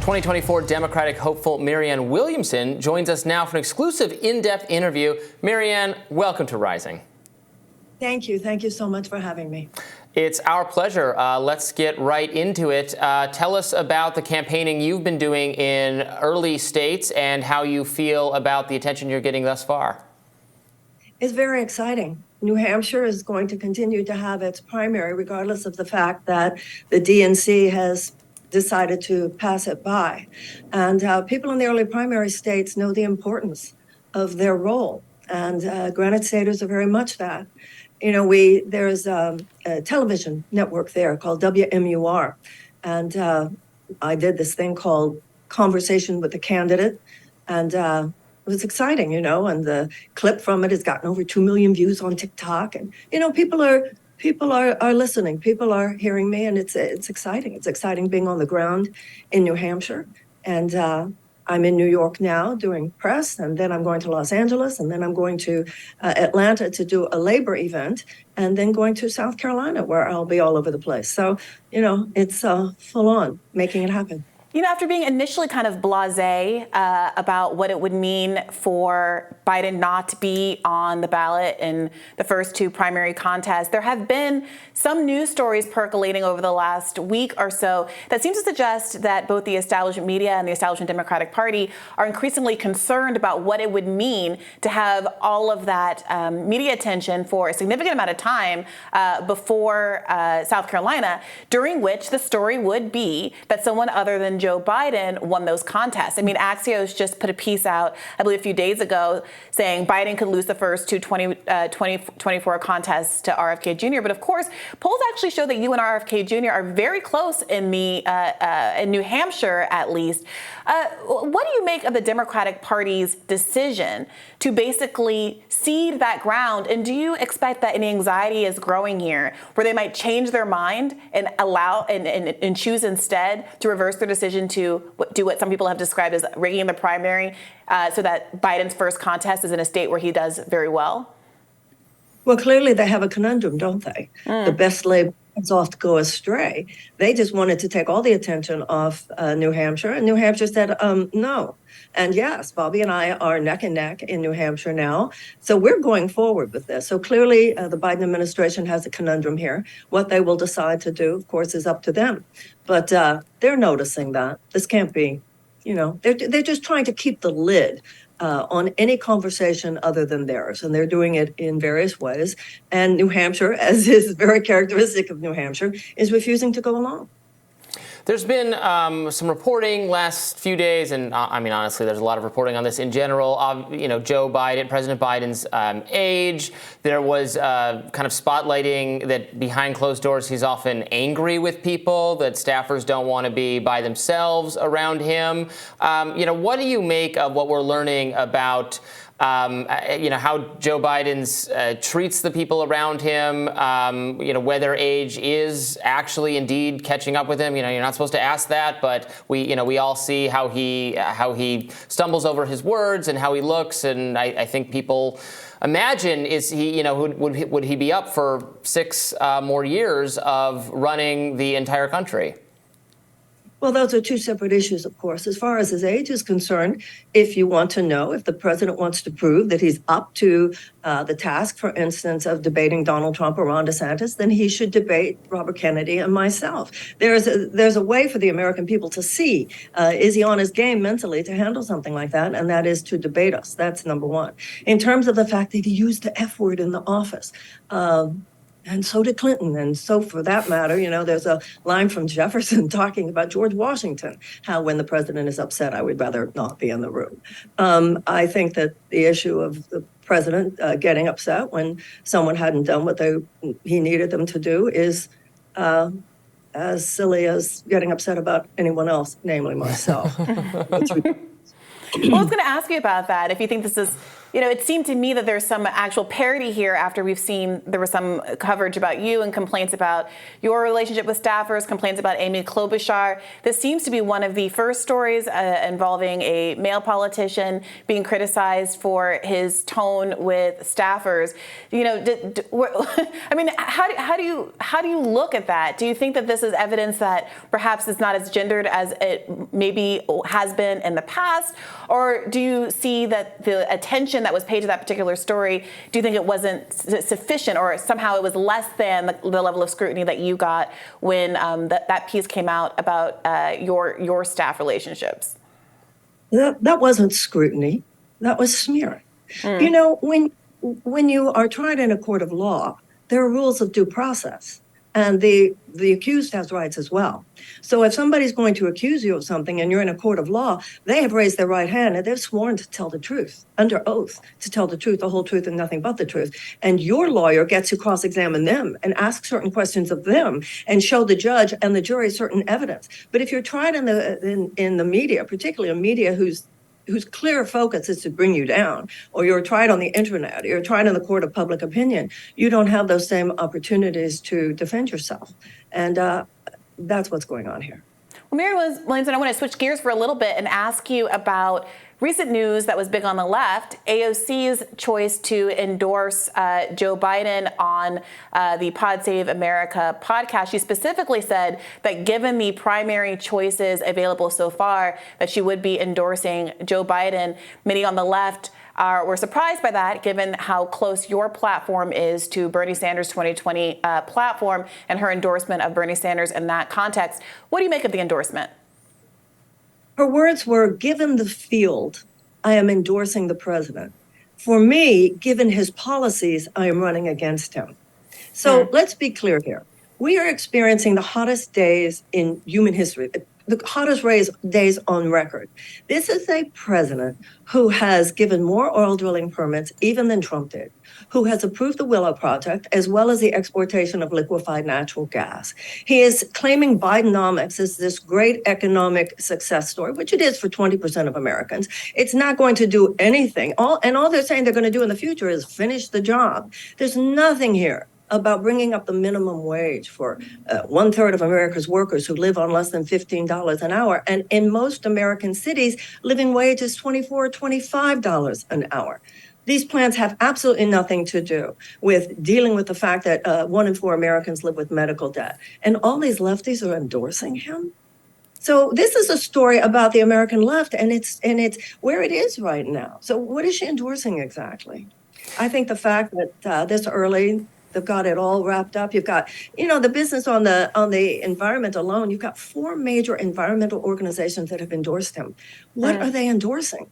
2024 Democratic hopeful Marianne Williamson joins us now for an exclusive in-depth interview. Marianne, welcome to Rising. Thank you. Thank you so much for having me. It's our pleasure. Let's get right into it. Tell us about the campaigning you've been doing in early states and how you feel about the attention you're getting thus far. It's very exciting. New Hampshire is going to continue to have its primary, regardless of the fact that the DNC has decided to pass it by. And people in the early primary states know the importance of their role. And Granite Staters are very much that. You know, there's a television network there called WMUR. And I did this thing called Conversation with the Candidate. And it was exciting, you know, and the clip from it has gotten over 2 million views on TikTok. And, you know, people are listening. People are hearing me, and it's exciting. It's exciting being on the ground in New Hampshire. And I'm in New York now doing press, and then I'm going to Los Angeles, and then I'm going to Atlanta to do a labor event, and then going to South Carolina, where I'll be all over the place. So, you know, it's full on making it happen. You know, after being initially kind of blasé about what it would mean for Biden not to be on the ballot in the first two primary contests, there have been some news stories percolating over the last week or so that seem to suggest that both the establishment media and the establishment Democratic Party are increasingly concerned about what it would mean to have all of that media attention for a significant amount of time before South Carolina, during which the story would be that someone other than Joe Biden won those contests. I mean, Axios just put a piece out, I believe a few days ago, saying Biden could lose the first two 2024 contests to RFK Jr. But of course, polls actually show that you and RFK Jr. are very close in in New Hampshire, at least. What do you make of the Democratic Party's decision to basically cede that ground? And do you expect that any anxiety is growing here, where they might change their mind and allow and choose instead to reverse their decision to do what some people have described as rigging the primary so that Biden's first contest is in a state where he does very well? Well, clearly they have a conundrum, don't they? The best laid plans oft go astray. They just wanted to take all the attention off New Hampshire, and New Hampshire said no. And yes, Bobby and I are neck and neck in New Hampshire now. So we're going forward with this. So clearly the Biden administration has a conundrum here. What they will decide to do, of course, is up to them. But they're noticing that. This can't be, you know, they're just trying to keep the lid on any conversation other than theirs. And they're doing it in various ways. And New Hampshire, as is very characteristic of New Hampshire, is refusing to go along. There's been some reporting last few days, and I mean, honestly, there's a lot of reporting on this in general. You know, Joe Biden, President Biden's age. There was kind of spotlighting that behind closed doors, he's often angry with people, that staffers don't want to be by themselves around him. You know, what do you make of what we're learning about you know, how Joe Biden's treats the people around him, you know, whether age is actually indeed catching up with him? You know, you're not supposed to ask that, but we all see how he stumbles over his words and how he looks. And I think people imagine, is he, you know, would he be up for 6 more years of running the entire country? Well, those are two separate issues, of course. As far as his age is concerned, if you want to know, if the president wants to prove that he's up to the task, for instance, of debating Donald Trump or Ron DeSantis, then he should debate Robert Kennedy and myself. There's a way for the American people to see, is he on his game mentally to handle something like that? And that is to debate us. That's number one. In terms of the fact that he used the F word in the office, and so did Clinton. And so for that matter, you know, there's a line from Jefferson talking about George Washington, how when the president is upset, I would rather not be in the room. I think that the issue of the president getting upset when someone hadn't done what he needed them to do is as silly as getting upset about anyone else, namely myself. Well, I was going to ask you about that. If you think this is It seemed to me that there's some actual parity here after there was some coverage about you and complaints about your relationship with staffers, complaints about Amy Klobuchar. This seems to be one of the first stories involving a male politician being criticized for his tone with staffers. I mean, how do you look at that? Do you think that this is evidence that perhaps it's not as gendered as it maybe has been in the past? Or do you see that the attention that was paid to that particular story, do you think it wasn't sufficient, or somehow it was less than the level of scrutiny that you got when that piece came out about your staff relationships? That wasn't scrutiny. That was smearing. When you are tried in a court of law, there are rules of due process. And the accused has rights as well. So if somebody's going to accuse you of something and you're in a court of law, they have raised their right hand and they've sworn to tell the truth, under oath, to tell the truth, the whole truth, and nothing but the truth. And your lawyer gets to cross-examine them and ask certain questions of them and show the judge and the jury certain evidence. But if you're tried in the media, particularly a media whose clear focus is to bring you down, or you're tried on the internet, or you're tried in the court of public opinion, you don't have those same opportunities to defend yourself. And that's what's going on here. Well, Marianne Williamson, I want to switch gears for a little bit and ask you about recent news that was big on the left, AOC's choice to endorse Joe Biden on the Pod Save America podcast. She specifically said that given the primary choices available so far, that she would be endorsing Joe Biden. Many on the left were surprised by that, given how close your platform is to Bernie Sanders' 2020 platform and her endorsement of Bernie Sanders in that context. What do you make of the endorsement? Her words were, given the field, I am endorsing the president. For me, given his policies, I am running against him. So let's be clear here. We are experiencing the hottest days in human history, the hottest days on record. This is a president who has given more oil drilling permits even than Trump did, who has approved the Willow Project, as well as the exportation of liquefied natural gas. He is claiming Bidenomics as this great economic success story, which it is for 20% of Americans. It's not going to do anything. All they're saying they're going to do in the future is finish the job. There's nothing here about bringing up the minimum wage for 1/3 of America's workers who live on less than $15 an hour. And in most American cities, living wage is $24, $25 an hour. These plans have absolutely nothing to do with dealing with the fact that 1 in 4 Americans live with medical debt. And all these lefties are endorsing him. So this is a story about the American left, and it's where it is right now. So what is she endorsing exactly? I think the fact that this early, they've got it all wrapped up. You've got, the business on the environment alone. You've got 4 major environmental organizations that have endorsed him. What are they endorsing?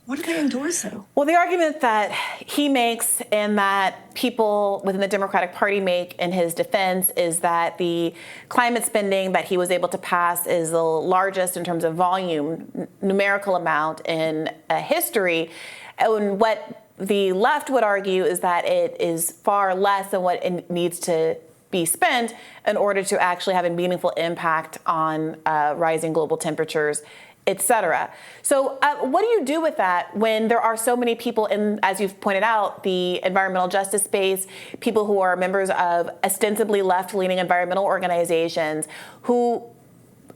What are they endorsing? Well, the argument that he makes and that people within the Democratic Party make in his defense is that the climate spending that he was able to pass is the largest in terms of volume, numerical amount in history. And what the left would argue is that it is far less than what it needs to be spent in order to actually have a meaningful impact on rising global temperatures, et cetera. So what do you do with that when there are so many people in, as you've pointed out, the environmental justice space, people who are members of ostensibly left-leaning environmental organizations who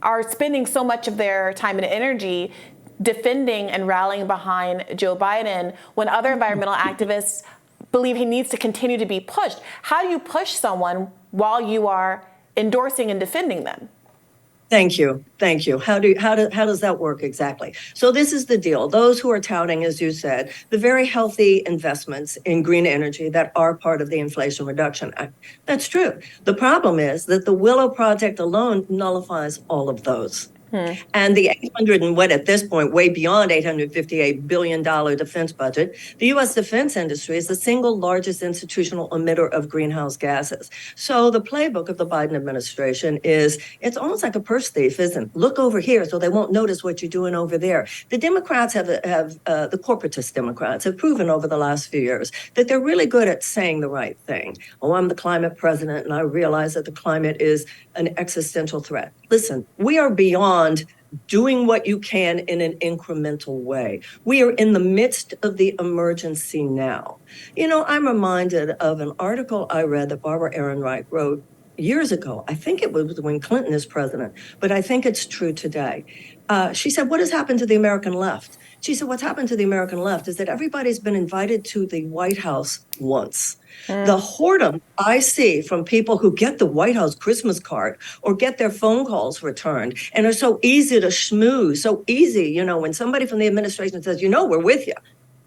are spending so much of their time and energy defending and rallying behind Joe Biden when other environmental activists believe he needs to continue to be pushed? How do you push someone while you are endorsing and defending them? Thank you. How does that work exactly? So this is the deal. Those who are touting, as you said, the very healthy investments in green energy that are part of the Inflation Reduction Act. That's true. The problem is that the Willow Project alone nullifies all of those. And the at this point, way beyond $858 billion defense budget, the U.S. defense industry is the single largest institutional emitter of greenhouse gases. So the playbook of the Biden administration is, it's almost like a purse thief, isn't it? Look over here so they won't notice what you're doing over there. The Democrats the corporatist Democrats have proven over the last few years that they're really good at saying the right thing. Oh, I'm the climate president, and I realize that the climate is an existential threat. Listen, we are beyond doing what you can in an incremental way. We are in the midst of the emergency now. I'm reminded of an article I read that Barbara Ehrenreich wrote years ago. I think it was when Clinton is president, but I think it's true today. She said, what has happened to the American left? She said, what's happened to the American left is that everybody's been invited to the White House once. The whoredom I see from people who get the White House Christmas card or get their phone calls returned and are so easy to schmooze, so easy, when somebody from the administration says, we're with you.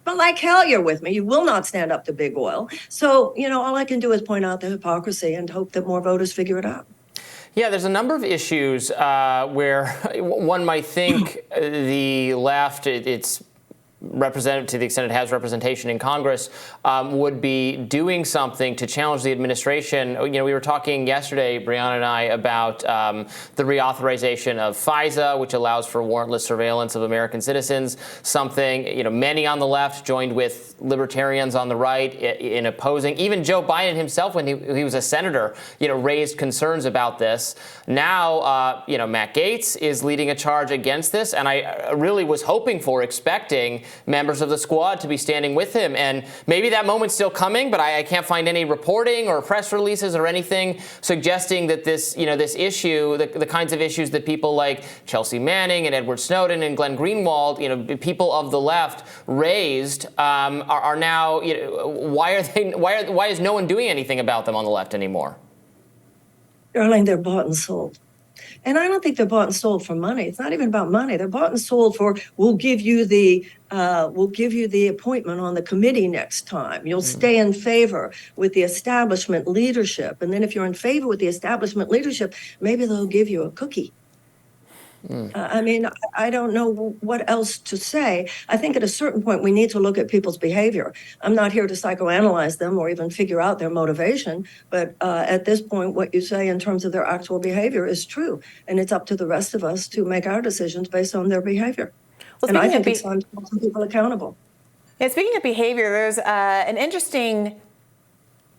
But like hell, you're with me. You will not stand up to big oil. So, all I can do is point out the hypocrisy and hope that more voters figure it out. Yeah, there's a number of issues where one might think the left, it's representative to the extent it has representation in Congress, would be doing something to challenge the administration. We were talking yesterday, Brianna and I, about the reauthorization of FISA, which allows for warrantless surveillance of American citizens, something, many on the left joined with libertarians on the right in opposing. Even Joe Biden himself, when he was a senator, raised concerns about this. Now, Matt Gaetz is leading a charge against this, and I really was expecting members of the squad to be standing with him. And maybe that moment's still coming, but I can't find any reporting or press releases or anything suggesting that this issue, the kinds of issues that people like Chelsea Manning and Edward Snowden and Glenn Greenwald, people of the left raised, are now, why is no one doing anything about them on the left anymore? Darling, they're bought and sold. And I don't think they're bought and sold for money. It's not even about money. They're bought and sold for, we'll give you the appointment on the committee next time. You'll stay in favor with the establishment leadership. And then if you're in favor with the establishment leadership, maybe they'll give you a cookie. I don't know what else to say. I think at a certain point, we need to look at people's behavior. I'm not here to psychoanalyze them or even figure out their motivation. But at this point, what you say in terms of their actual behavior is true. And it's up to the rest of us to make our decisions based on their behavior. And I think it's time to hold some people accountable. Yeah, speaking of behavior, there's an interesting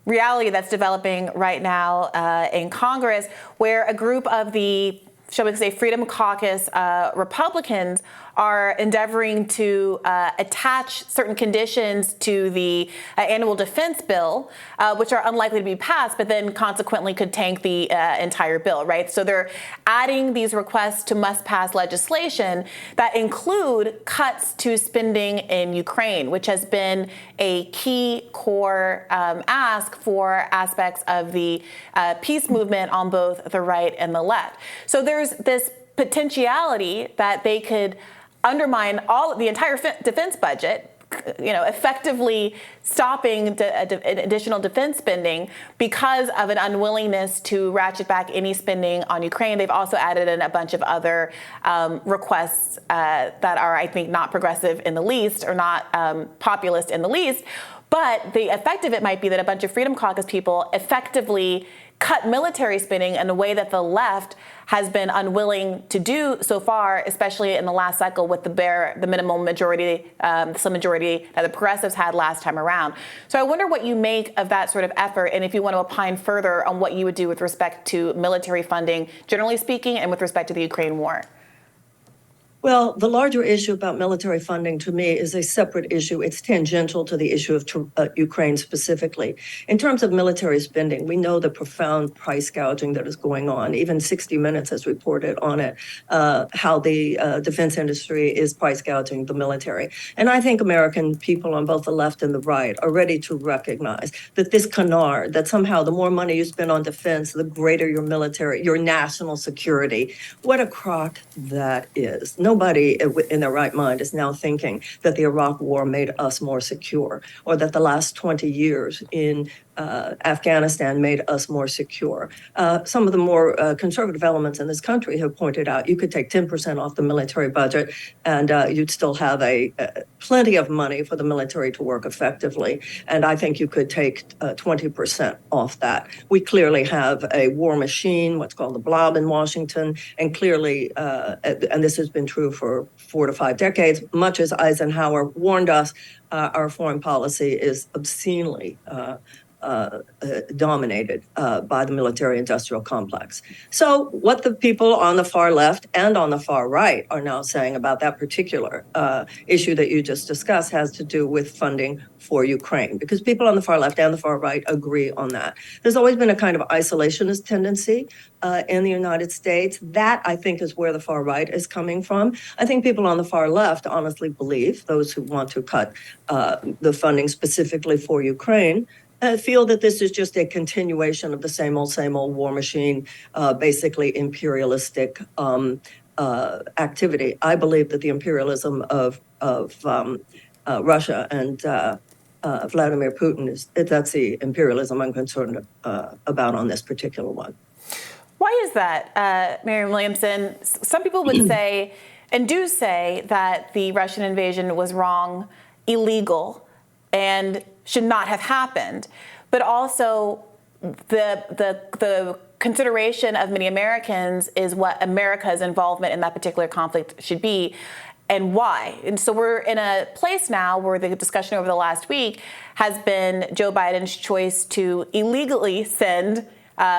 reality that's developing right now in Congress where a group of the, shall we say, Freedom Caucus Republicans are endeavoring to attach certain conditions to the annual defense bill, which are unlikely to be passed, but then consequently could tank the entire bill, right? So they're adding these requests to must-pass legislation that include cuts to spending in Ukraine, which has been a key core ask for aspects of the peace movement on both the right and the left. So there's this potentiality that they could undermine the entire defense budget, effectively stopping additional defense spending because of an unwillingness to ratchet back any spending on Ukraine. They've also added in a bunch of other requests that are, I think, not progressive in the least or not populist in the least. But the effect of it might be that a bunch of Freedom Caucus people effectively cut military spending in a way that the left has been unwilling to do so far, especially in the last cycle with the minimal majority, some majority that the progressives had last time around. So I wonder what you make of that sort of effort, and if you want to opine further on what you would do with respect to military funding, generally speaking, and with respect to the Ukraine war. Well, the larger issue about military funding to me is a separate issue. It's tangential to the issue of Ukraine specifically. In terms of military spending, we know the profound price gouging that is going on. Even 60 Minutes has reported on it, how the defense industry is price gouging the military. And I think American people on both the left and the right are ready to recognize that this canard, that somehow the more money you spend on defense, the greater your military, your national security. What a crock that is. Nobody in their right mind is now thinking that the Iraq War made us more secure, or that the last 20 years in Afghanistan made us more secure. Some of the more conservative elements in this country have pointed out you could take 10% off the military budget and you'd still have plenty of money for the military to work effectively. And I think you could take 20% off that. We clearly have a war machine, what's called the blob in Washington, and clearly, and this has been true for 4 to 5 decades, much as Eisenhower warned us, our foreign policy is obscenely dominated by the military-industrial complex. So what the people on the far left and on the far right are now saying about that particular issue that you just discussed has to do with funding for Ukraine, because people on the far left and the far right agree on that. There's always been a kind of isolationist tendency in the United States. That, I think, is where the far right is coming from. I think people on the far left honestly believe, those who want to cut the funding specifically for Ukraine, feel that this is just a continuation of the same old war machine, basically imperialistic activity. I believe that the imperialism of Russia and Vladimir Putin that's the imperialism I'm concerned about on this particular one. Why is that, Marianne Williamson? Some people would say, and do say, that the Russian invasion was wrong, illegal, and should not have happened. But also, the consideration of many Americans is what America's involvement in that particular conflict should be, and why. And so we're in a place now where the discussion over the last week has been Joe Biden's choice to illegally send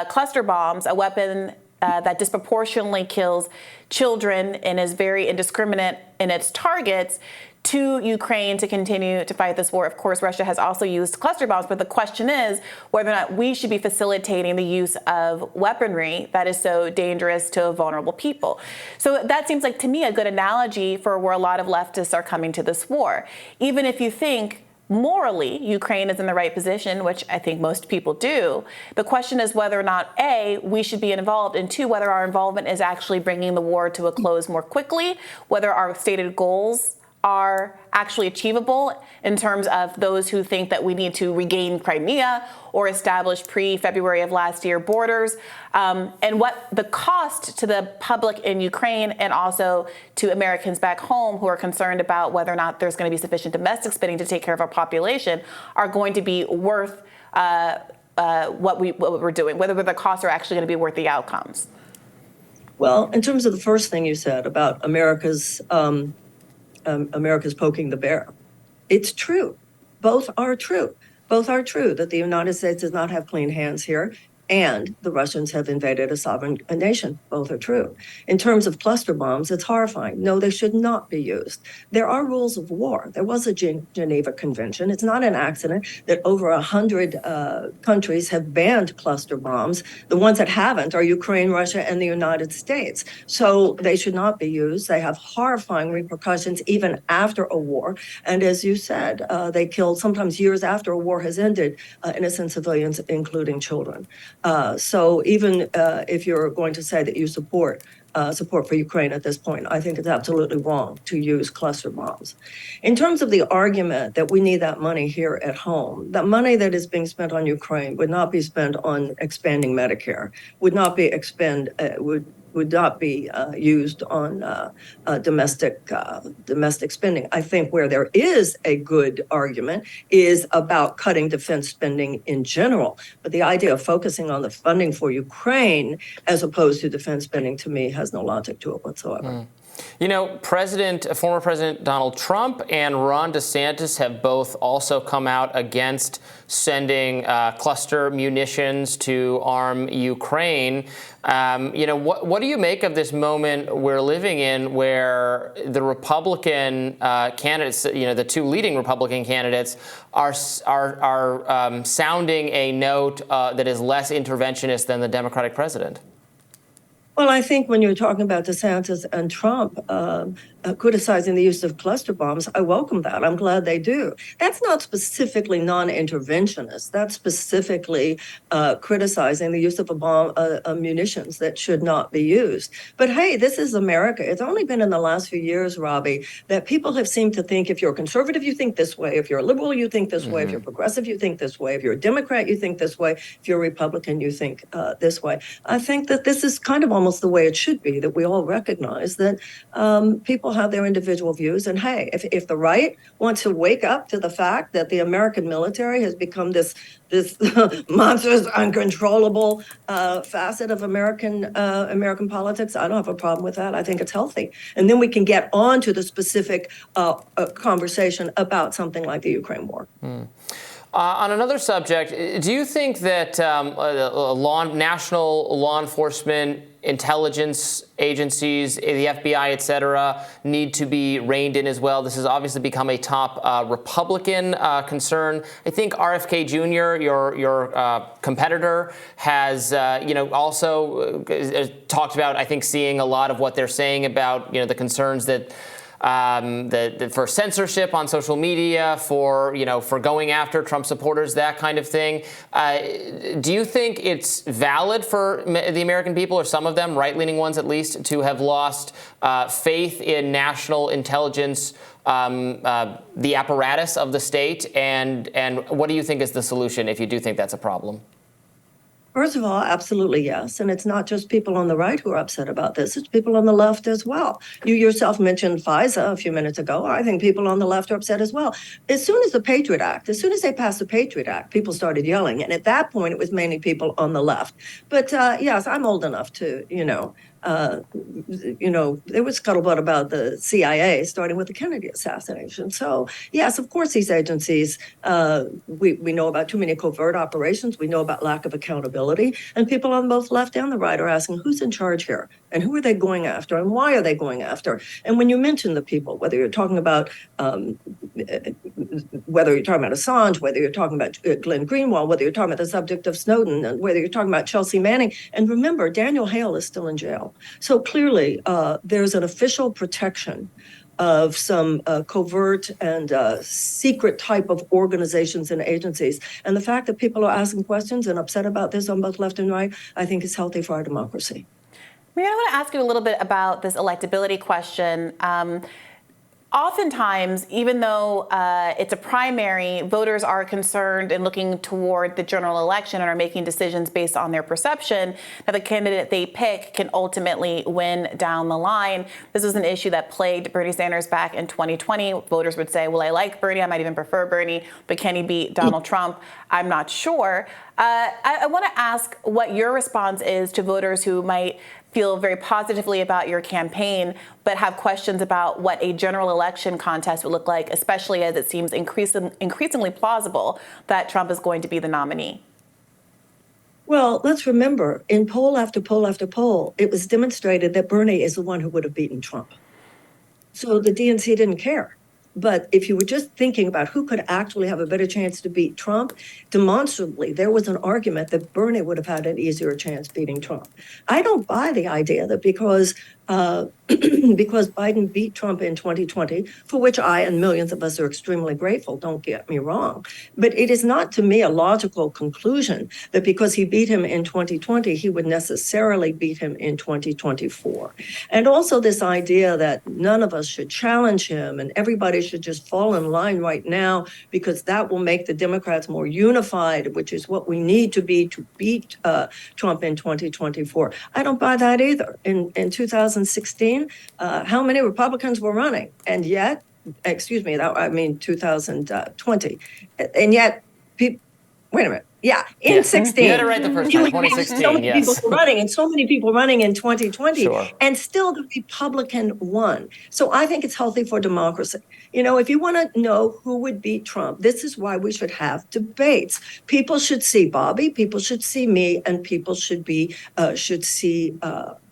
cluster bombs, a weapon that disproportionately kills children and is very indiscriminate in its targets, to Ukraine to continue to fight this war. Of course, Russia has also used cluster bombs, but the question is whether or not we should be facilitating the use of weaponry that is so dangerous to vulnerable people. So that seems like, to me, a good analogy for where a lot of leftists are coming to this war. Even if you think morally Ukraine is in the right position, which I think most people do, the question is whether or not, A, we should be involved, and two, whether our involvement is actually bringing the war to a close more quickly, whether our stated goals are actually achievable in terms of those who think that we need to regain Crimea or establish pre-February of last year borders, and what the cost to the public in Ukraine and also to Americans back home who are concerned about whether or not there's going to be sufficient domestic spending to take care of our population are going to be worth what we're doing, whether the costs are actually going to be worth the outcomes. Well, in terms of the first thing you said about America's poking the bear. It's true. Both are true. Both are true that the United States does not have clean hands here, and the Russians have invaded a sovereign nation. Both are true. In terms of cluster bombs, it's horrifying. No, they should not be used. There are rules of war. There was a Geneva Convention. It's not an accident that over 100 countries have banned cluster bombs. The ones that haven't are Ukraine, Russia, and the United States. So they should not be used. They have horrifying repercussions even after a war. And as you said, they kill sometimes years after a war has ended, innocent civilians, including children. So even if you're going to say that you support for Ukraine at this point, I think it's absolutely wrong to use cluster bombs. In terms of the argument that we need that money here at home, the money that is being spent on Ukraine would not be spent on expanding Medicare, would not be used on domestic spending. I think where there is a good argument is about cutting defense spending in general. But the idea of focusing on the funding for Ukraine as opposed to defense spending, to me, has no logic to it whatsoever. You know, former President Donald Trump and Ron DeSantis have both also come out against sending cluster munitions to arm Ukraine. What do you make of this moment we're living in, where the Republican candidates, the two leading Republican candidates, are sounding a note that is less interventionist than the Democratic president? Well, I think when you're talking about DeSantis and Trump criticizing the use of cluster bombs, I welcome that. I'm glad they do. That's not specifically non-interventionist. That's specifically criticizing the use of munitions that should not be used. But hey, this is America. It's only been in the last few years, Robbie, that people have seemed to think if you're a conservative, you think this way. If you're a liberal, you think this way. If you're progressive, you think this way. If you're a Democrat, you think this way. If you're a Republican, you think this way. I think that this is kind of almost the way it should be, that we all recognize that people have their individual views. And hey, if the right wants to wake up to the fact that the American military has become this monstrous, uncontrollable facet of American politics, I don't have a problem with that. I think it's healthy. And then we can get on to the specific conversation about something like the Ukraine war. On another subject, do you think that national law enforcement, intelligence agencies, the FBI, et cetera, need to be reined in as well? This has obviously become a top Republican concern. I think RFK Jr., your competitor, has also talked about, I think, seeing a lot of what they're saying about the concerns that for censorship on social media, for going after Trump supporters, that kind of thing. Do you think it's valid for the American people, or some of them, right-leaning ones at least, to have lost faith in national intelligence, the apparatus of the state? And what do you think is the solution if you do think that's a problem? First of all, absolutely yes. And it's not just people on the right who are upset about this. It's people on the left as well. You yourself mentioned FISA a few minutes ago. I think people on the left are upset as well. As soon as they passed the Patriot Act, people started yelling. And at that point, it was mainly people on the left. But yes, I'm old enough to, there was scuttlebutt about the CIA starting with the Kennedy assassination. So yes, of course, these agencies, we know about too many covert operations. We know about lack of accountability. And people on both left and the right are asking, who's in charge here? And who are they going after? And why are they going after? And when you mention the people, whether you're talking about Assange, whether you're talking about Glenn Greenwald, whether you're talking about the subject of Snowden, and whether you're talking about Chelsea Manning, and remember, Daniel Hale is still in jail. So clearly, there's an official protection of some covert and secret type of organizations and agencies. And the fact that people are asking questions and upset about this on both left and right, I think is healthy for our democracy. Marianne, I want to ask you a little bit about this electability question. Oftentimes, even though it's a primary, voters are concerned and looking toward the general election and are making decisions based on their perception that the candidate they pick can ultimately win down the line. This was an issue that plagued Bernie Sanders back in 2020. Voters would say, well, I like Bernie, I might even prefer Bernie, but can he beat Donald Trump? I'm not sure. I want to ask what your response is to voters who might feel very positively about your campaign, but have questions about what a general election contest would look like, especially as it seems increasingly plausible that Trump is going to be the nominee. Well, let's remember, in poll after poll after poll, it was demonstrated that Bernie is the one who would have beaten Trump. So the DNC didn't care. But if you were just thinking about who could actually have a better chance to beat Trump, demonstrably, there was an argument that Bernie would have had an easier chance beating Trump. I don't buy the idea that because Biden beat Trump in 2020, for which I and millions of us are extremely grateful, don't get me wrong. But it is not, to me, a logical conclusion that because he beat him in 2020, he would necessarily beat him in 2024. And also this idea that none of us should challenge him and everybody should just fall in line right now because that will make the Democrats more unified, which is what we need to be to beat Trump in 2024. I don't buy that either. In 2016, how many Republicans were running? And yet, 2020. And yet, wait a minute. Yeah, in 16. You had it right the first time, 2016, so many yes. people running, and so many people running in 2020, Sure. And still the Republican won. So I think it's healthy for democracy. If you want to know who would beat Trump, this is why we should have debates. People should see Bobby, people should see me, and people should see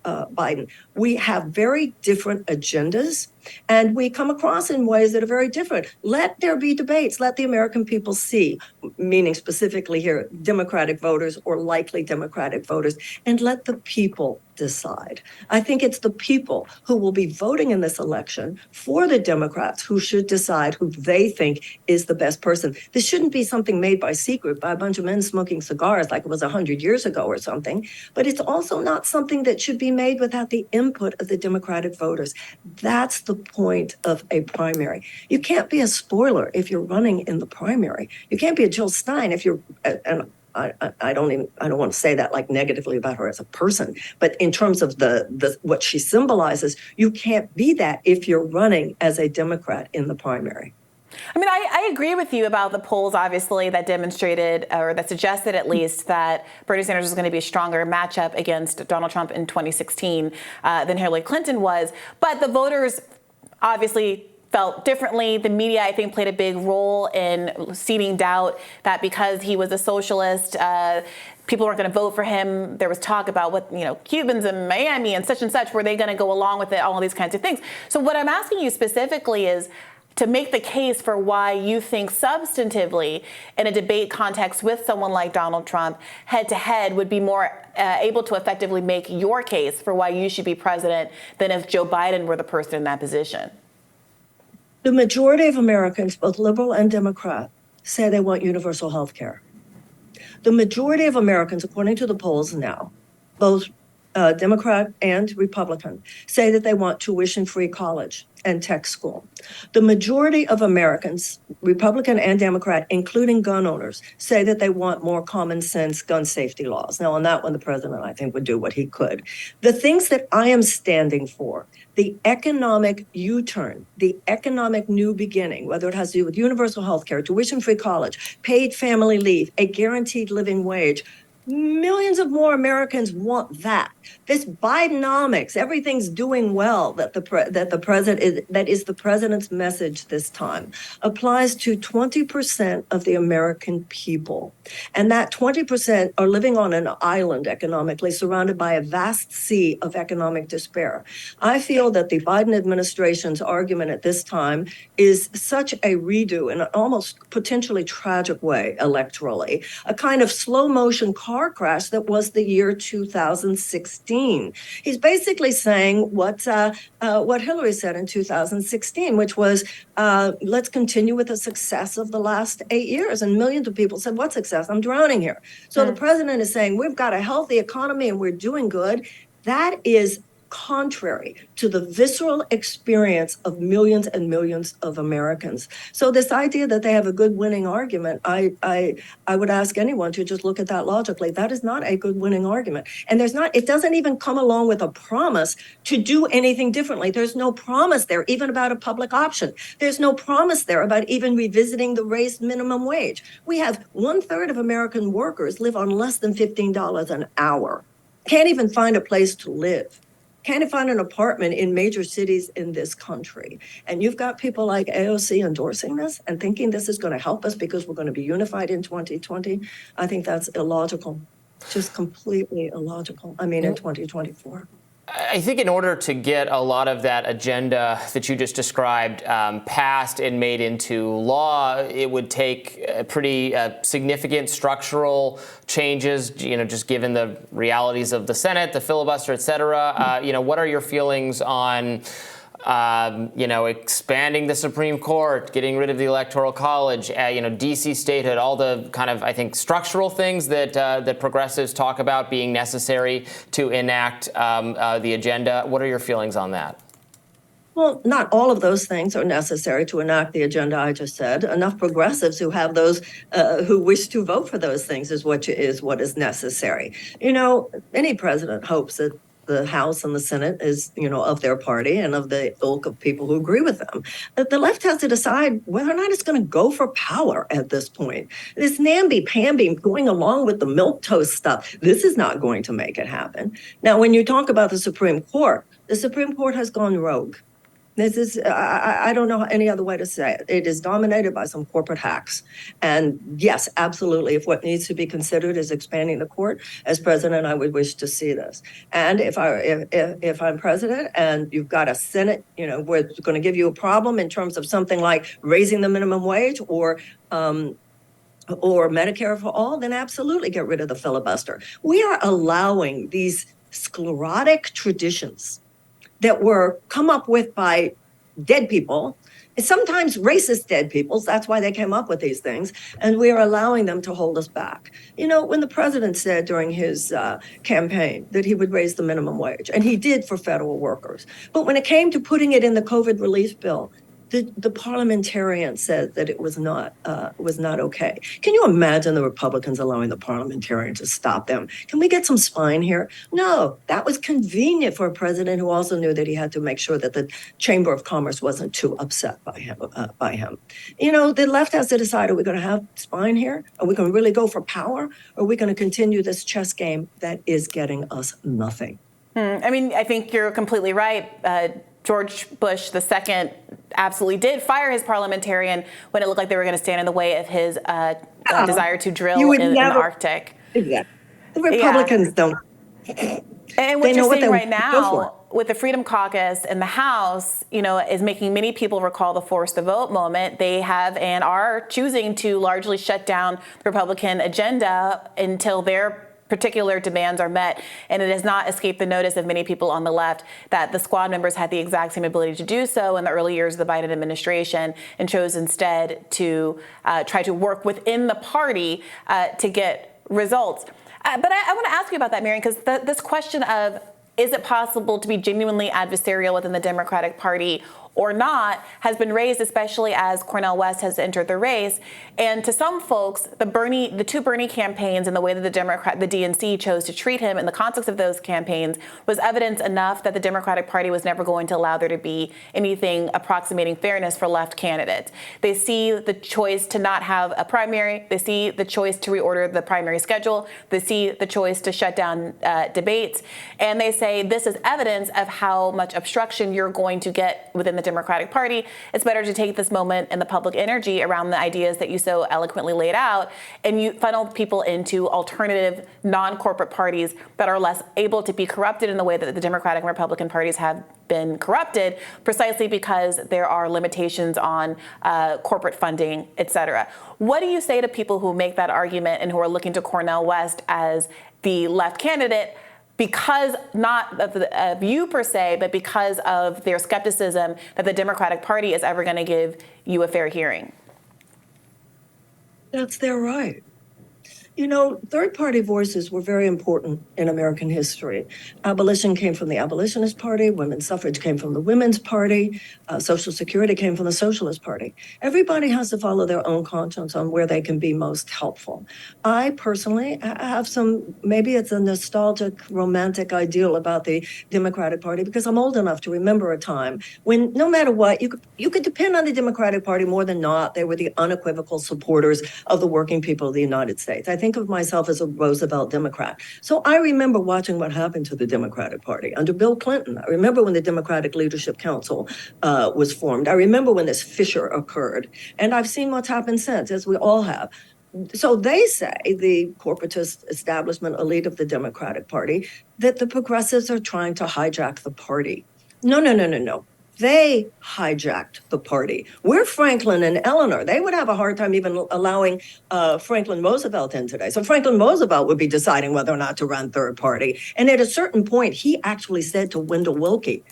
Biden. We have very different agendas, and we come across in ways that are very different. Let there be debates. Let the American people see, meaning specifically here, Democratic voters or likely Democratic voters, and let the people decide. I think it's the people who will be voting in this election for the Democrats who should decide who they think is the best person. This shouldn't be something made by secret by a bunch of men smoking cigars like it was 100 years ago or something, but it's also not something that should be made without the input of the Democratic voters. That's the point of a primary. You can't be a spoiler if you're running in the primary. You can't be a Jill Stein if you're, and I don't want to say that like negatively about her as a person, but in terms of the what she symbolizes, you can't be that if you're running as a Democrat in the primary. I mean, I agree with you about the polls, obviously, that demonstrated, or that suggested at least, that Bernie Sanders was going to be a stronger matchup against Donald Trump in 2016 than Hillary Clinton was. But the voters obviously felt differently. The media, I think, played a big role in seeding doubt that because he was a socialist, people weren't going to vote for him. There was talk about what, Cubans in Miami and such, were they going to go along with it, all of these kinds of things. So what I'm asking you specifically is to make the case for why you think substantively in a debate context with someone like Donald Trump, head to head, would be more able to effectively make your case for why you should be president than if Joe Biden were the person in that position. The majority of Americans, both liberal and Democrat, say they want universal health care. The majority of Americans, according to the polls now, both Democrat and Republican, say that they want tuition-free college and tech school. The majority of Americans, Republican and Democrat, including gun owners, say that they want more common sense gun safety laws. Now, on that one, the president, I think, would do what he could. The things that I am standing for, the economic U-turn, the economic new beginning, whether it has to do with universal health care, tuition-free college, paid family leave, a guaranteed living wage, millions of more Americans want that. This Bidenomics, everything's doing well that the president that is the president's message this time, applies to 20% of the American people. And that 20% are living on an island economically, surrounded by a vast sea of economic despair. I feel that the Biden administration's argument at this time is such a redo in an almost potentially tragic way electorally, a kind of slow motion car crash that was the year 2016. He's basically saying what Hillary said in 2016, which was, let's continue with the success of the last 8 years. And millions of people said, what success? I'm drowning here. So the president is saying, we've got a healthy economy and we're doing good. That is contrary to the visceral experience of millions and millions of Americans. So this idea that they have a good winning argument, I would ask anyone to just look at that logically. That is not a good winning argument. And it doesn't even come along with a promise to do anything differently. There's no promise there, even about a public option. There's no promise there about even revisiting the raised minimum wage. We have 1/3 of American workers live on less than $15 an hour. Can't even find a place to live. Can't find an apartment in major cities in this country. And you've got people like AOC endorsing this and thinking this is going to help us because we're going to be unified in 2020. I think that's illogical, just completely illogical. I mean, in 2024. I think in order to get a lot of that agenda that you just described passed and made into law, it would take pretty significant structural changes, just given the realities of the Senate, the filibuster, et cetera. What are your feelings on expanding the Supreme Court, getting rid of the Electoral College, DC statehood, all the kind of, I think, structural things that progressives talk about being necessary to enact the agenda? What are your feelings on that? Well, not all of those things are necessary to enact the agenda I just said. Enough progressives who have those who wish to vote for those things is what is necessary. Any president hopes that the House and the Senate is, of their party and of the ilk of people who agree with them. But the left has to decide whether or not it's going to go for power at this point. This namby-pamby going along with the milquetoast stuff, this is not going to make it happen. Now, when you talk about the Supreme Court has gone rogue. This is, I don't know any other way to say it. It is dominated by some corporate hacks. And yes, absolutely, if what needs to be considered is expanding the court, as president, I would wish to see this. And if I'm president and you've got a Senate, where it's going to give you a problem in terms of something like raising the minimum wage or Medicare for all, then absolutely get rid of the filibuster. We are allowing these sclerotic traditions that were come up with by dead people, and sometimes racist dead people. That's why they came up with these things. And we are allowing them to hold us back. When the president said during his campaign that he would raise the minimum wage, and he did for federal workers. But when it came to putting it in the COVID relief bill, the parliamentarian said that it was not okay. Can you imagine the Republicans allowing the parliamentarian to stop them? Can we get some spine here? No, that was convenient for a president who also knew that he had to make sure that the Chamber of Commerce wasn't too upset by him. The left has to decide: are we going to have spine here? Are we going to really go for power? Or are we going to continue this chess game that is getting us nothing? I think you're completely right. George Bush II absolutely did fire his parliamentarian when it looked like they were going to stand in the way of his desire to drill in the Arctic. Exactly. The Republicans don't. And what They you're know what seeing they right want to go for. now with the Freedom Caucus in the House, is making many people recall the force the vote moment. They have and are choosing to largely shut down the Republican agenda until their particular demands are met. And it has not escaped the notice of many people on the left that the squad members had the exact same ability to do so in the early years of the Biden administration and chose instead to try to work within the party to get results. But I want to ask you about that, Marianne, because this question of is it possible to be genuinely adversarial within the Democratic Party or not has been raised, especially as Cornel West has entered the race. And to some folks, the two Bernie campaigns and the way that the DNC chose to treat him in the context of those campaigns was evidence enough that the Democratic Party was never going to allow there to be anything approximating fairness for left candidates. They see the choice to not have a primary. They see the choice to reorder the primary schedule. They see the choice to shut down debates. And they say this is evidence of how much obstruction you're going to get within the Democratic Party. It's better to take this moment and the public energy around the ideas that you so eloquently laid out, and you funnel people into alternative non-corporate parties that are less able to be corrupted in the way that the Democratic and Republican parties have been corrupted, precisely because there are limitations on corporate funding, et cetera. What do you say to people who make that argument and who are looking to Cornel West as the left candidate, because not of you per se, but because of their skepticism that the Democratic Party is ever going to give you a fair hearing? That's their right. Third-party voices were very important in American history. Abolition came from the Abolitionist Party. Women's suffrage came from the Women's Party. Social Security came from the Socialist Party. Everybody has to follow their own conscience on where they can be most helpful. I personally have maybe it's a nostalgic, romantic ideal about the Democratic Party because I'm old enough to remember a time when no matter what, you could depend on the Democratic Party more than not. They were the unequivocal supporters of the working people of the United States. I think of myself as a Roosevelt Democrat. So I remember watching what happened to the Democratic Party under Bill Clinton. I remember when the Democratic Leadership Council was formed. I remember when this fissure occurred. And I've seen what's happened since, as we all have. So they say, the corporatist establishment elite of the Democratic Party, that the progressives are trying to hijack the party. No. They hijacked the party. We're Franklin and Eleanor. They would have a hard time even allowing Franklin Roosevelt in today. So Franklin Roosevelt would be deciding whether or not to run third party. And at a certain point, he actually said to Wendell Willkie,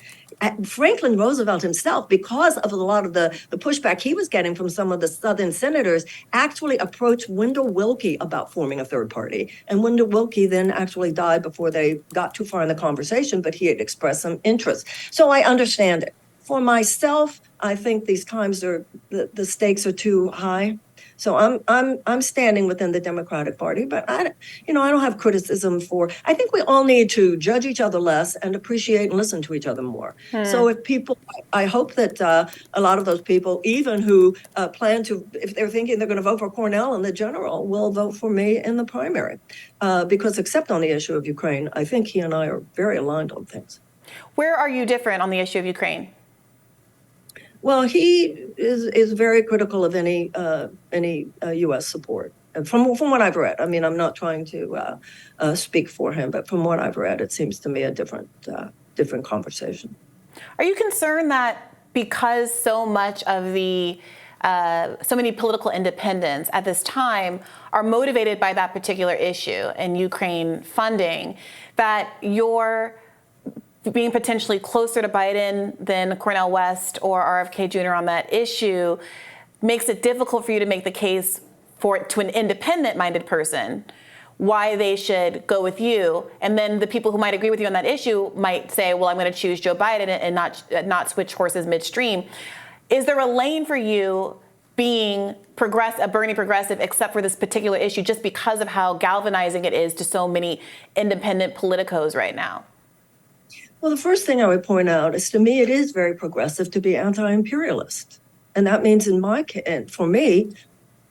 Franklin Roosevelt himself, because of a lot of the pushback he was getting from some of the Southern senators, actually approached Wendell Willkie about forming a third party. And Wendell Willkie then actually died before they got too far in the conversation, but he had expressed some interest. So I understand it. For myself, I think these times the stakes are too high. So I'm standing within the Democratic Party, but I don't have criticism for. I think we all need to judge each other less and appreciate and listen to each other more. So if people, I hope that a lot of those people, even who plan to, if they're thinking they're going to vote for Cornel in the general, will vote for me in the primary, because except on the issue of Ukraine, I think he and I are very aligned on things. Where are you different on the issue of Ukraine? Well, he is very critical of any U.S. support. And from what I've read, I mean, I'm not trying to speak for him, but from what I've read, it seems to me a different conversation. Are you concerned that because so much of so many political independents at this time are motivated by that particular issue and Ukraine funding, that you're being potentially closer to Biden than Cornel West or RFK Jr. on that issue makes it difficult for you to make the case to an independent-minded person why they should go with you? And then the people who might agree with you on that issue might say, well, I'm going to choose Joe Biden and not switch horses midstream. Is there a lane for you being a Bernie progressive except for this particular issue just because of how galvanizing it is to so many independent politicos right now? Well, the first thing I would point out is, to me, it is very progressive to be anti-imperialist. And that means for me,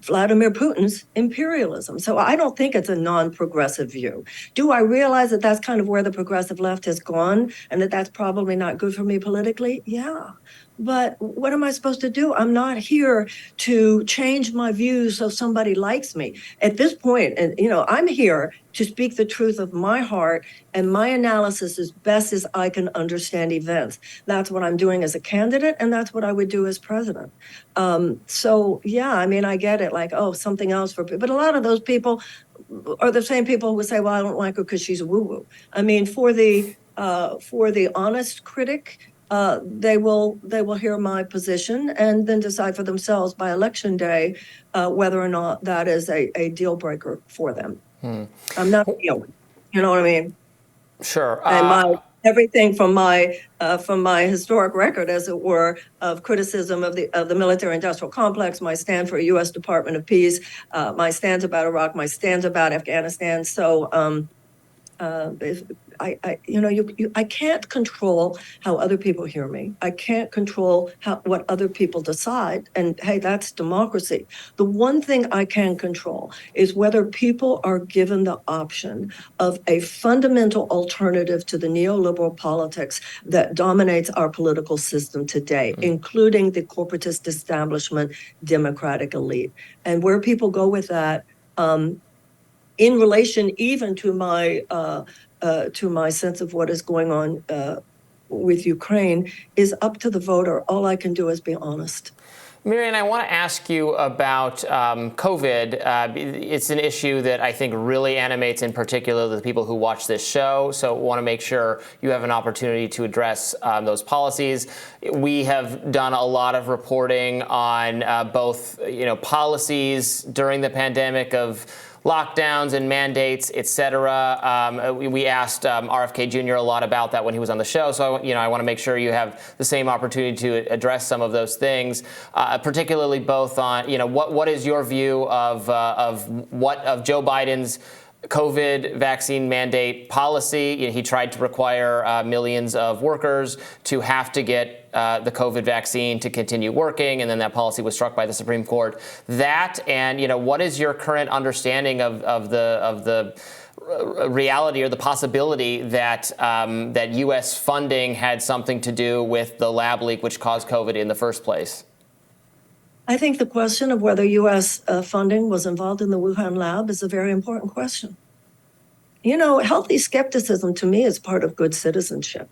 Vladimir Putin's imperialism. So I don't think it's a non-progressive view. Do I realize that that's kind of where the progressive left has gone and that that's probably not good for me politically? Yeah. But what am I supposed to do? I'm not here to change my views so somebody likes me. At this point, and I'm here to speak the truth of my heart and my analysis as best as I can understand events. That's what I'm doing as a candidate, and that's what I would do as president. So yeah, I mean, I get it, like, oh, something else for people. But a lot of those people are the same people who say, well, I don't like her because she's a woo-woo. I mean, for the honest critic, they will hear my position and then decide for themselves by election day whether or not that is a deal breaker for them. I'm not feeling, you know what I mean? Sure. And everything from my historic record, as it were, of criticism of the military-industrial complex, my stand for a U.S. Department of Peace, my stands about Iraq, my stands about Afghanistan. So I can't control how other people hear me. I can't control what other people decide. And hey, that's democracy. The one thing I can control is whether people are given the option of a fundamental alternative to the neoliberal politics that dominates our political system today, including the corporatist establishment, democratic elite. And where people go with that, in relation even to my sense of what is going on with Ukraine, is up to the voter. All I can do is be honest. Marianne, I want to ask you about COVID. It's an issue that I think really animates, in particular, the people who watch this show. So I want to make sure you have an opportunity to address those policies. We have done a lot of reporting on both, policies during the pandemic of lockdowns and mandates, et cetera. We asked RFK Jr. a lot about that when he was on the show. So, I want to make sure you have the same opportunity to address some of those things, particularly both on, what is your view of Joe Biden's COVID vaccine mandate policy? He tried to require millions of workers to have to get the COVID vaccine to continue working, and then that policy was struck by the Supreme Court. That, and what is your current understanding of the reality or the possibility that that U.S. funding had something to do with the lab leak which caused COVID in the first place? I think the question of whether U.S. Funding was involved in the Wuhan lab is a very important question. Healthy skepticism to me is part of good citizenship.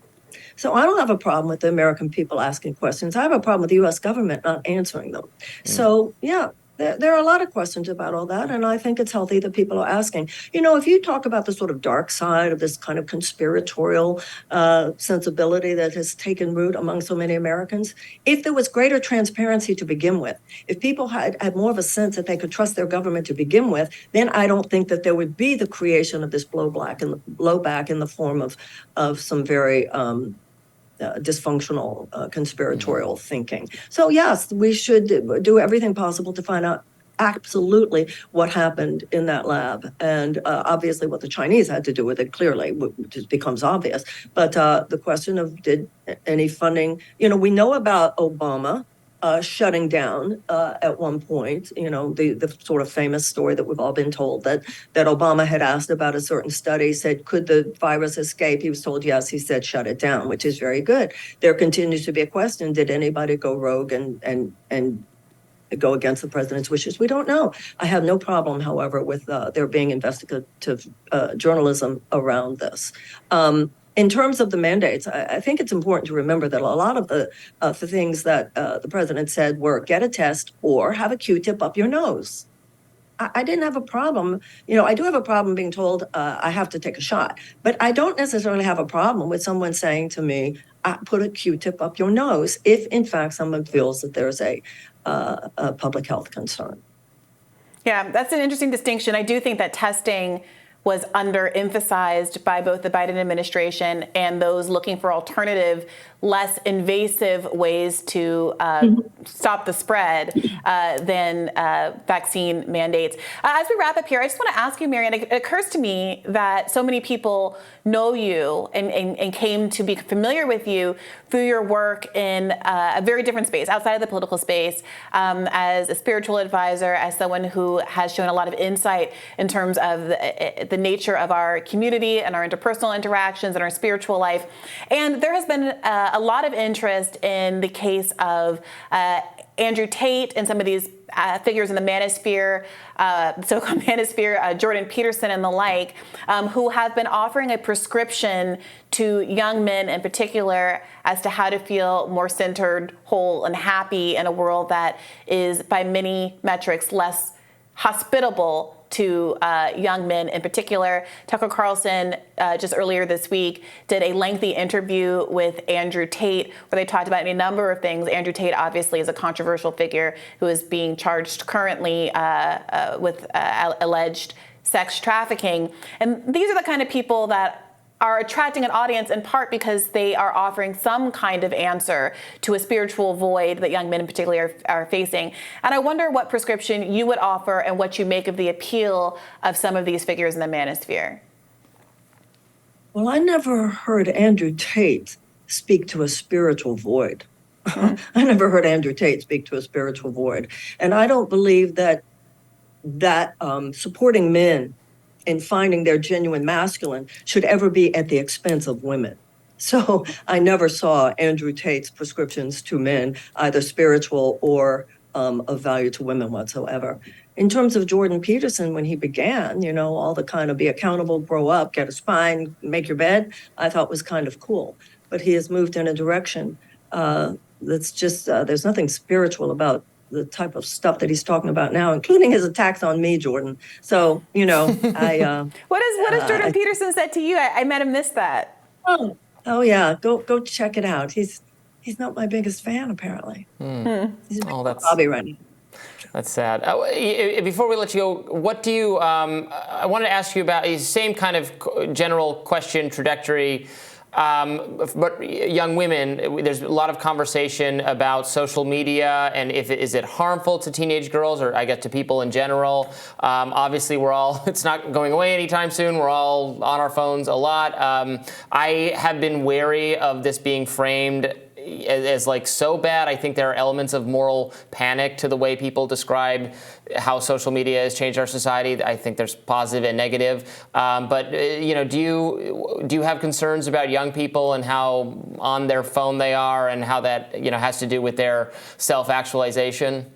So I don't have a problem with the American people asking questions. I have a problem with the U.S. government not answering them. So, yeah, there are a lot of questions about all that, and I think it's healthy that people are asking. If you talk about the sort of dark side of this kind of conspiratorial sensibility that has taken root among so many Americans, if there was greater transparency to begin with, if people had more of a sense that they could trust their government to begin with, then I don't think that there would be the creation of this blowback in the form of some very dysfunctional conspiratorial thinking. So yes, we should do everything possible to find out absolutely what happened in that lab, and obviously what the Chinese had to do with it, clearly, which becomes obvious. But the question of did any funding, we know about Obama shutting down at one point, the sort of famous story that we've all been told that Obama had asked about a certain study, said, could the virus escape? He was told yes. He said, shut it down, which is very good. There continues to be a question, did anybody go rogue and go against the president's wishes? We don't know. I have no problem, however, with there being investigative journalism around this. In terms of the mandates, I think it's important to remember that a lot of the things that the president said were get a test or have a Q-tip up your nose. I didn't have a problem. I do have a problem being told I have to take a shot, but I don't necessarily have a problem with someone saying to me, put a Q-tip up your nose if, in fact, someone feels that there's a public health concern. Yeah, that's an interesting distinction. I do think that testing was underemphasized by both the Biden administration and those looking for alternative, less invasive ways to stop the spread than vaccine mandates. As we wrap up here, I just want to ask you, Marianne, it occurs to me that so many people know you and came to be familiar with you through your work in a very different space, outside of the political space, as a spiritual advisor, as someone who has shown a lot of insight in terms of the nature of our community and our interpersonal interactions and our spiritual life. And there has been a lot of interest in the case of Andrew Tate and some of these figures in the manosphere, so-called manosphere, Jordan Peterson and the like, who have been offering a prescription to young men in particular as to how to feel more centered, whole, and happy in a world that is, by many metrics, less hospitable to young men in particular. Tucker Carlson, just earlier this week, did a lengthy interview with Andrew Tate where they talked about a number of things. Andrew Tate obviously is a controversial figure who is being charged currently with alleged sex trafficking. And these are the kind of people that are attracting an audience in part because they are offering some kind of answer to a spiritual void that young men in particular are facing. And I wonder what prescription you would offer and what you make of the appeal of some of these figures in the manosphere. Well, I never heard Andrew Tate speak to a spiritual void. I never heard Andrew Tate speak to a spiritual void. And I don't believe that supporting men in finding their genuine masculine should ever be at the expense of women. So I never saw Andrew Tate's prescriptions to men, either spiritual or of value to women whatsoever. In terms of Jordan Peterson, when he began, all the kind of be accountable, grow up, get a spine, make your bed, I thought was kind of cool. But he has moved in a direction that's just, there's nothing spiritual about the type of stuff that he's talking about now, including his attacks on me, Jordan. So, I... What has Jordan Peterson said to you? I might have missed that. Oh yeah, go check it out. He's not my biggest fan, apparently. He's that's Bobby right now. That's sad. Before we let you go, what do you... I wanted to ask you about the same kind of general question trajectory. But young women, there's a lot of conversation about social media and is it harmful to teenage girls or I guess to people in general. Obviously, it's not going away anytime soon. We're all on our phones a lot. I have been wary of this being framed as like so bad. I think there are elements of moral panic to the way people describe how social media has changed our society. I think there's positive and negative. But do you have concerns about young people and how on their phone they are and how that has to do with their self-actualization?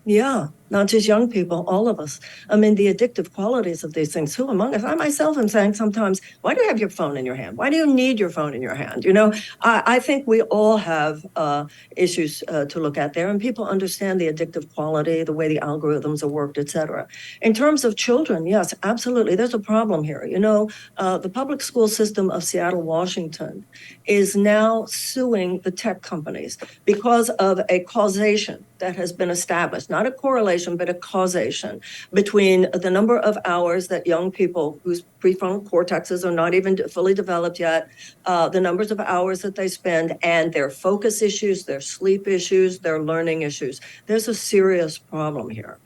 Yeah, not just young people, all of us. I mean, the addictive qualities of these things, who among us? I myself am saying sometimes, why do you have your phone in your hand? Why do you need your phone in your hand? I think we all have issues to look at there, and people understand the addictive quality, the way the algorithms are worked, et cetera. In terms of children, yes, absolutely. There's a problem here. The public school system of Seattle, Washington is now suing the tech companies because of a causation that has been established, not a correlation, but a causation between the number of hours that young people whose prefrontal cortexes are not even fully developed yet, the numbers of hours that they spend, and their focus issues, their sleep issues, their learning issues. There's a serious problem here.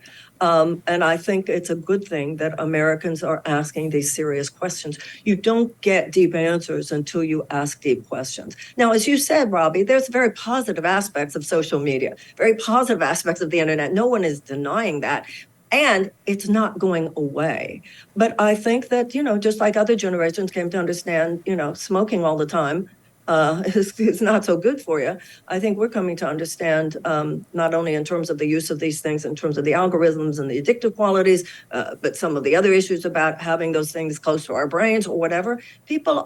And I think it's a good thing that Americans are asking these serious questions. You don't get deep answers until you ask deep questions. Now, as you said, Robbie, there's very positive aspects of social media, very positive aspects of the internet. No one is denying that. And it's not going away. But I think that, just like other generations came to understand, smoking all the time is not so good for you. I think we're coming to understand not only in terms of the use of these things, in terms of the algorithms and the addictive qualities, but some of the other issues about having those things close to our brains or whatever. People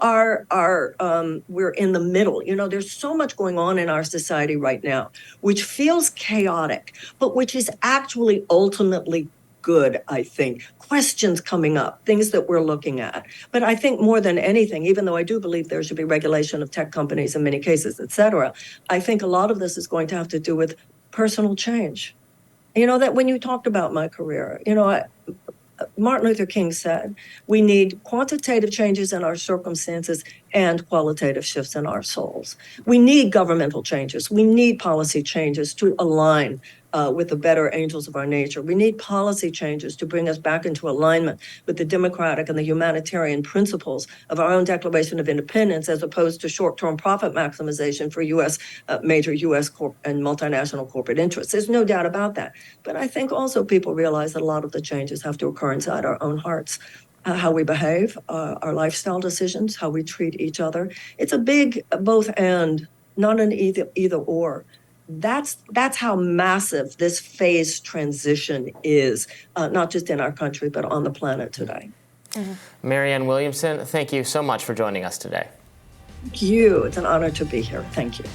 we're in the middle. There's so much going on in our society right now, which feels chaotic, but which is actually ultimately good, I think. Questions coming up, things that we're looking at. But I think more than anything, even though I do believe there should be regulation of tech companies in many cases, et cetera, I think a lot of this is going to have to do with personal change. That when you talked about my career, Martin Luther King said, we need quantitative changes in our circumstances and qualitative shifts in our souls. We need governmental changes. We need policy changes to align with the better angels of our nature. We need policy changes to bring us back into alignment with the democratic and the humanitarian principles of our own Declaration of Independence, as opposed to short-term profit maximization for major U.S. and multinational corporate interests. There's no doubt about that. But I think also people realize that a lot of the changes have to occur inside our own hearts. How we behave, our lifestyle decisions, how we treat each other. It's a big both and, not an either or. That's how massive this phase transition is, not just in our country, but on the planet today. Mm-hmm. Marianne Williamson, thank you so much for joining us today. Thank you. It's an honor to be here. Thank you.